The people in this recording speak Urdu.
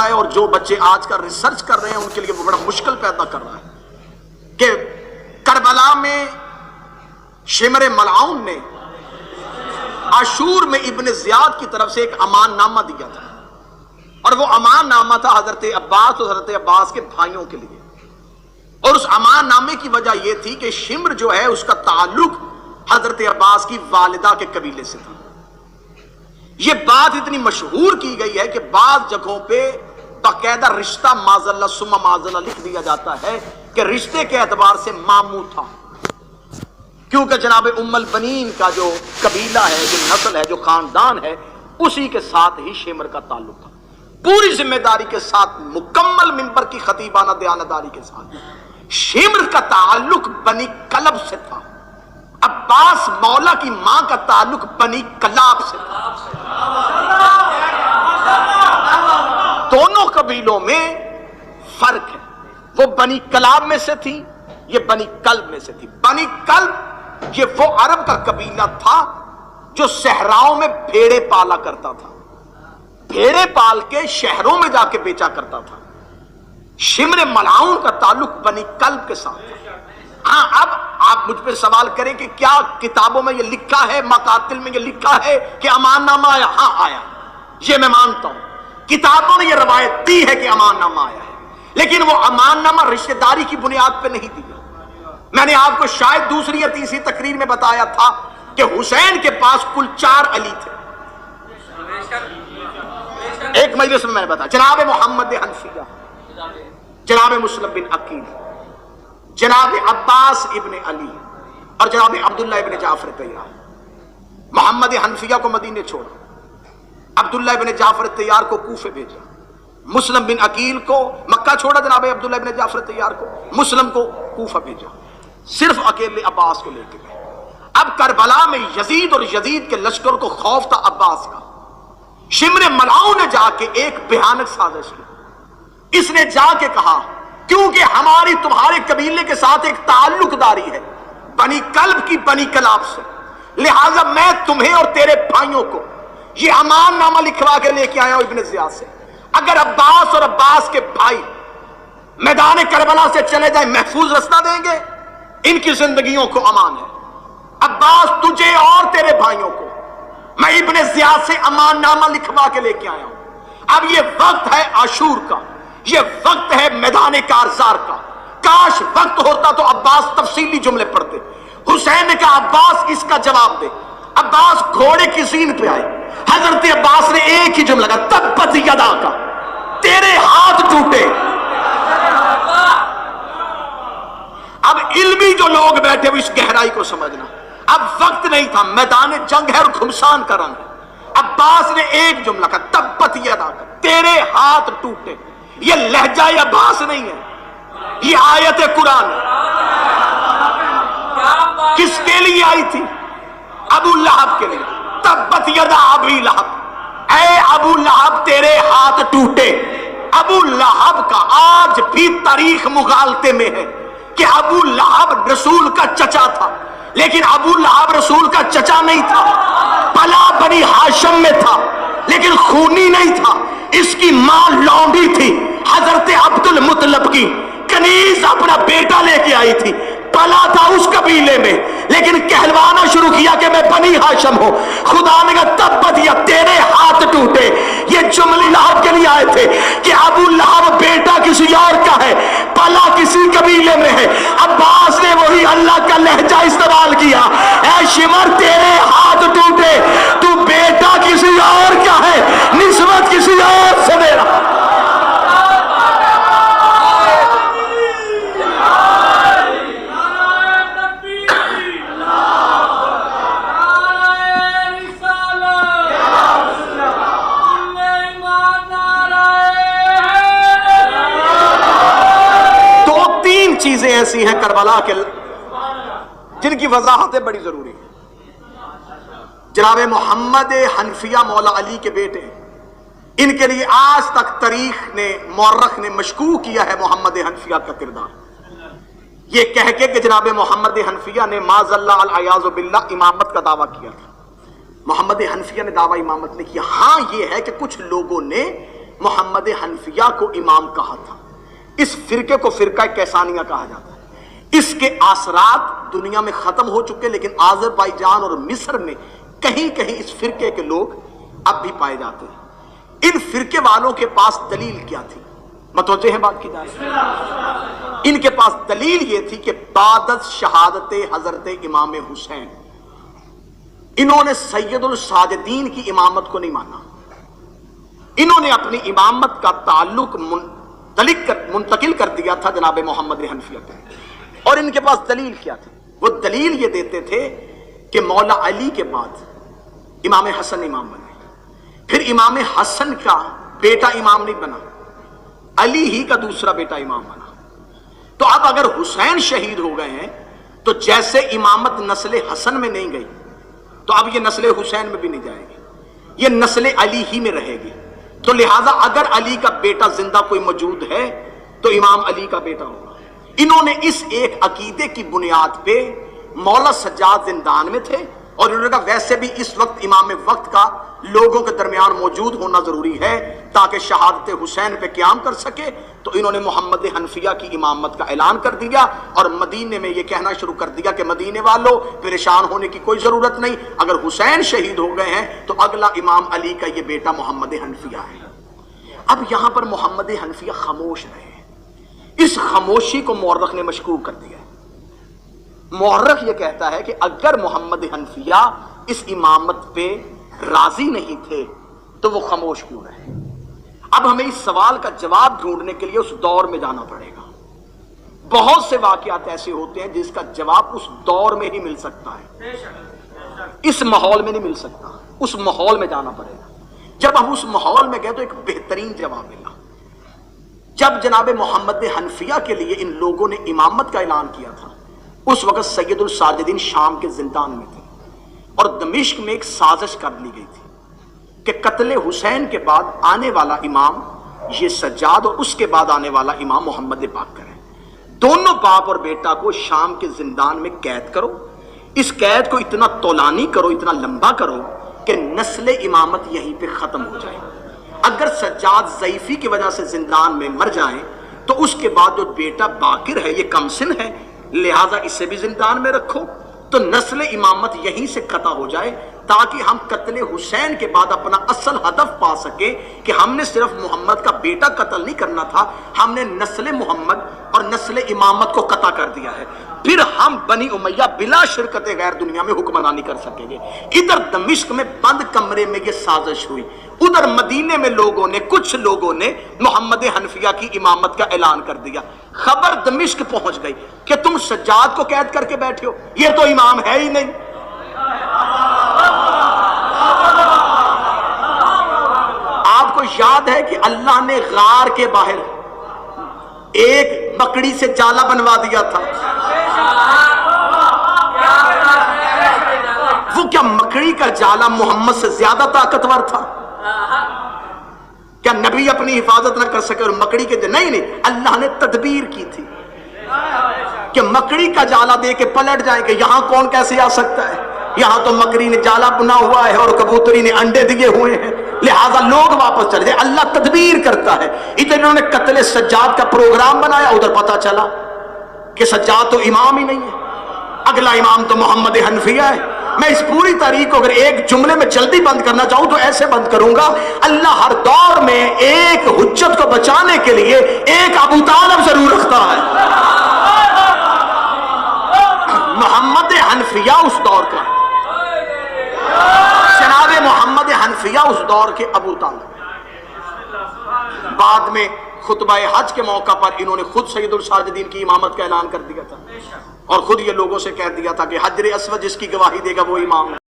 ہے اور جو بچے آج کا ریسرچ کر رہے ہیں ان کے لیے وہ بڑا مشکل پیدا کر رہا ہے کہ کربلا میں شمر ملعون نے عاشور میں ابن زیاد کی طرف سے ایک امان نامہ دیا تھا، اور وہ امان نامہ تھا حضرت عباس اور حضرت عباس کے بھائیوں کے لیے، اور اس امان نامے کی وجہ یہ تھی کہ شمر جو ہے اس کا تعلق حضرت عباس کی والدہ کے قبیلے سے تھا۔ یہ بات اتنی مشہور کی گئی ہے کہ بعض جگہوں پہ باقاعدہ رشتہ معذاللہ ثم معذاللہ لکھ دیا جاتا ہے کہ رشتے کے اعتبار سے ماموں تھا، کیونکہ جناب ام البنین کا جو قبیلہ ہے، جو نسل ہے، جو خاندان ہے، اسی کے ساتھ ہی شمر کا تعلق تھا۔ پوری ذمہ داری کے ساتھ، مکمل منبر کی خطیبانہ دیانتداری کے ساتھ، شمر کا تعلق بنی کلب سے تھا، عباس مولا کی ماں کا تعلق بنی کلاب سے تھا۔ دونوں قبیلوں میں فرق ہے، وہ بنی کلاب میں سے تھی، یہ بنی کلب میں سے تھی۔ بنی کلب یہ وہ عرب کا قبیلہ تھا جو صحراؤں میں بھیڑے پالا کرتا تھا، بھیڑے پال کے شہروں میں جا کے بیچا کرتا تھا۔ شمر ملعون کا تعلق بنی کلب کے ساتھ تھا۔ ہاں، اب آپ مجھ پہ سوال کریں کہ کیا کتابوں میں یہ لکھا ہے، مقاتل میں یہ لکھا ہے کہ امان نامہ آیا؟ ہاں آیا، یہ میں مانتا ہوں، کتابوں نے یہ روایت دی ہے کہ امان نامہ آیا ہے، لیکن وہ امان نامہ رشتہ داری کی بنیاد پہ نہیں دیا۔ میں نے آپ کو شاید دوسری یا تیسری تقریر میں بتایا تھا کہ حسین کے پاس کل 4 علی تھے۔ ایک مجلس میں نے بتایا، جناب محمد حنفیہ، جناب مسلم بن عقیل، جناب عباس ابن علی اور جناب عبداللہ ابن جعفر طیار۔ محمد حنفیہ کو مدینے چھوڑا، عبداللہ ابن جعفر طیار کو کوفے بھیجا، مسلم بن عقیل کو مکہ چھوڑا، جناب عبداللہ ابن جعفر طیار کو، مسلم کو کوفہ بھیجا، صرف اکیلے عباس کو لے کے گئے۔ اب کربلا میں یزید اور یزید کے لشکر کو خوف تھا عباس کا۔ شمر ملعون نے جا کے ایک بھیانک سازش کی، اس نے جا کے کہا کیونکہ ہماری تمہارے قبیلے کے ساتھ ایک تعلق داری ہے بنی کلب کی، بنی کلاب سے، لہذا میں تمہیں اور تیرے بھائیوں کو یہ امان نامہ لکھوا کے لے کے آیا ہوں ابن زیاد سے، اگر عباس اور عباس کے بھائی میدان کربلا سے چلے جائیں محفوظ رستہ دیں گے، ان کی زندگیوں کو امان ہے۔ عباس، تجھے اور تیرے بھائیوں کو میں ابن زیاد سے امان نامہ لکھوا کے لے کے آیا ہوں۔ اب یہ وقت ہے عاشور کا، یہ وقت ہے میدان کارزار کا، کاش وقت ہوتا تو عباس تفصیلی جملے پڑھتے۔ حسین نے کہا عباس اس کا جواب دے۔ عباس گھوڑے کی زین پہ آئے، حضرت عباس نے ایک ہی جملہ کہا، تبت یدا کا، تیرے ہاتھ ٹوٹے۔ اب علمی جو لوگ بیٹھے وہ اس گہرائی کو سمجھنا، اب وقت نہیں تھا، میدان جنگ ہے اور گھمسان کا رنگ ہے۔ عباس نے ایک جملہ کہا، تبت یدا کا، تیرے ہاتھ ٹوٹے۔ یہ لہجہ عباس نہیں ہے، یہ آیت قرآن ہے۔ کس کے لیے آئی تھی؟ ابو لہب کے لیے، تبت یدا ابی لہب، اے ابو لہب تیرے ہاتھ ٹوٹے۔ ابو لہب کا آج بھی تاریخ مغالطے میں ہے کہ ابو لہب رسول کا چچا تھا، لیکن ابو لہب رسول کا چچا نہیں تھا، پلا بنی ہاشم میں تھا لیکن خونی نہیں تھا۔ اس کی ماں لونڈی تھی، حضرت عبد المطلب کی کنیز اپنا بیٹا لے کے آئی تھی، پلا تھا اس قبیلے میں لیکن کہلوانا شروع کیا کہ میں بنی ہاشم ہوں۔ خدا نے کہا تبت یا تیرے ہاتھ ٹوٹے۔ یہ جملے لہب کے لیے آئے تھے کہ ابو لہب بیٹا کسی اور کا ہے، پلا کسی قبیلے میں ہے۔ عباس نے وہی اللہ کا لہجہ استعمال کیا، اے شمر تیرے ہاتھ ٹوٹے، تو بیٹا کسی اور کا ہے، نسبت کسی اور سے دے رہا۔ چیزیں ایسی ہیں کربلا کے جن کی وضاحتیں بڑی ضروری ہیں۔ جناب محمد حنفیہ مولا علی کے بیٹے، ان کے لیے آج تک تاریخ نے، مورخ نے مشکوک کیا ہے محمد حنفیہ کا کردار، یہ کہہ کے کہ جناب محمد حنفیہ نے معاذ اللہ العیاذ باللہ امامت کا دعویٰ کیا تھا۔ محمد حنفیہ نے دعویٰ امامت نے کیا۔ ہاں یہ ہے کہ کچھ لوگوں نے محمد حنفیہ کو امام کہا تھا۔ اس فرقے کو فرقہ کیسانیہ کہا جاتا ہے۔ اس کے اثرات دنیا میں ختم ہو چکے، لیکن آذربائیجان اور مصر میں کہیں کہیں اس فرقے کے لوگ اب بھی پائے جاتے ہیں۔ ان فرقے والوں کے پاس دلیل کیا تھی؟ متوجہ ہیں بات کی جائے؟ ان کے پاس دلیل یہ تھی کہ بعد از شہادت حضرت امام حسین انہوں نے سید الساجدین کی امامت کو نہیں مانا، انہوں نے اپنی امامت کا تعلق منتقل کر دیا تھا جناب محمد حنفیہ کو۔ اور ان کے پاس دلیل کیا تھی؟ وہ دلیل یہ دیتے تھے کہ مولا علی کے بعد امام حسن امام بنے، پھر امام حسن کا بیٹا امام نہیں بنا، علی ہی کا دوسرا بیٹا امام بنا۔ تو اب اگر حسین شہید ہو گئے ہیں تو جیسے امامت نسل حسن میں نہیں گئی تو اب یہ نسل حسین میں بھی نہیں جائے گی، یہ نسل علی ہی میں رہے گی۔ تو لہٰذا اگر علی کا بیٹا زندہ کوئی موجود ہے تو امام علی کا بیٹا ہوگا۔ انہوں نے اس ایک عقیدے کی بنیاد پہ مولا سجاد زندان میں تھے، اور انہوں نے کہا ویسے بھی اس وقت امام وقت کا لوگوں کے درمیان موجود ہونا ضروری ہے تاکہ شہادت حسین پہ قیام کر سکے، تو انہوں نے محمد حنفیہ کی امامت کا اعلان کر دیا اور مدینے میں یہ کہنا شروع کر دیا کہ مدینے والوں پریشان ہونے کی کوئی ضرورت نہیں، اگر حسین شہید ہو گئے ہیں تو اگلا امام علی کا یہ بیٹا محمد حنفیہ ہے۔ اب یہاں پر محمد حنفیہ خاموش رہے، اس خاموشی کو مورخ نے مشکوک کر دیا۔ مورخ یہ کہتا ہے کہ اگر محمد حنفیہ اس امامت پہ راضی نہیں تھے تو وہ خاموش کیوں رہے؟ اب ہمیں اس سوال کا جواب ڈھونڈنے کے لیے اس دور میں جانا پڑے گا۔ بہت سے واقعات ایسے ہوتے ہیں جس کا جواب اس دور میں ہی مل سکتا ہے، اس ماحول میں نہیں مل سکتا، اس ماحول میں جانا پڑے گا۔ جب ہم اس ماحول میں گئے تو ایک بہترین جواب ملا۔ جب جناب محمد حنفیہ کے لیے ان لوگوں نے امامت کا اعلان کیا تھا، اس وقت سید الساجدین شام کے زندان میں تھے اور دمشق میں ایک سازش کر لی گئی تھی کہ قتل حسین کے بعد آنے والا امام یہ سجاد اور اس کے بعد آنے والا امام محمد پاک کریں، دونوں باپ اور بیٹا کو شام کے زندان میں قید کرو، اس قید کو اتنا طولانی کرو، اتنا لمبا کرو کہ نسل امامت یہیں پہ ختم ہو جائے۔ اگر سجاد ضعیفی کی وجہ سے زندان میں مر جائیں تو اس کے بعد جو بیٹا باقر ہے یہ کم سن ہے، لہٰذا اسے بھی زندان میں رکھو تو نسل امامت یہیں سے قطع ہو جائے، تاکہ ہم قتل حسین کے بعد اپنا اصل ہدف پا سکے کہ ہم نے صرف محمد کا بیٹا قتل نہیں کرنا تھا، ہم نے نسل محمد اور نسل امامت کو قطع کر دیا ہے، پھر ہم بنی امیہ بلا شرکت غیر دنیا میں حکمرانی کر سکیں گے۔ ادھر دمشق میں بند کمرے میں یہ سازش ہوئی، ادھر مدینے میں کچھ لوگوں نے محمد حنفیہ کی امامت کا اعلان کر دیا۔ خبر دمشق پہنچ گئی کہ تم سجاد کو قید کر کے بیٹھے ہو، یہ تو امام ہے ہی نہیں۔ آپ کو یاد ہے کہ اللہ نے غار کے باہر ایک مکڑی سے جالا بنوا دیا تھا، وہ کیا مکڑی کا جالا محمد سے زیادہ طاقتور تھا؟ کیا نبی اپنی حفاظت نہ کر سکے اور مکڑی کے نہیں، اللہ نے تدبیر کی تھی کہ مکڑی کا جالا دے کے پلٹ جائیں کہ یہاں کون کیسے آ سکتا ہے، یہاں تو مکڑی نے جالا بنا ہوا ہے اور کبوتری نے انڈے دیے ہوئے ہیں، لہذا لوگ واپس چلے جائیں۔ اللہ تدبیر کرتا ہے۔ ادھر انہوں نے قتل سجاد کا پروگرام بنایا، ادھر پتا چلا کہ سجاد تو امام ہی نہیں ہے، اگلا امام تو محمد حنفیہ ہے۔ میں اس پوری تاریخ کو اگر ایک جملے میں جلدی بند کرنا چاہوں تو ایسے بند کروں گا، اللہ ہر دور میں ایک حجت کو بچانے کے لیے ایک ابو طالب ضرور رکھتا ہے۔ محمد حنفیہ اس دور کا، جناب محمد حنفیہ اس دور کے ابو طالب۔ بعد میں خطبہ حج کے موقع پر انہوں نے خود سید الساجدین کی امامت کا اعلان کر دیا تھا اور خود یہ لوگوں سے کہہ دیا تھا کہ حجر اسود جس کی گواہی دے گا وہ امام ہے۔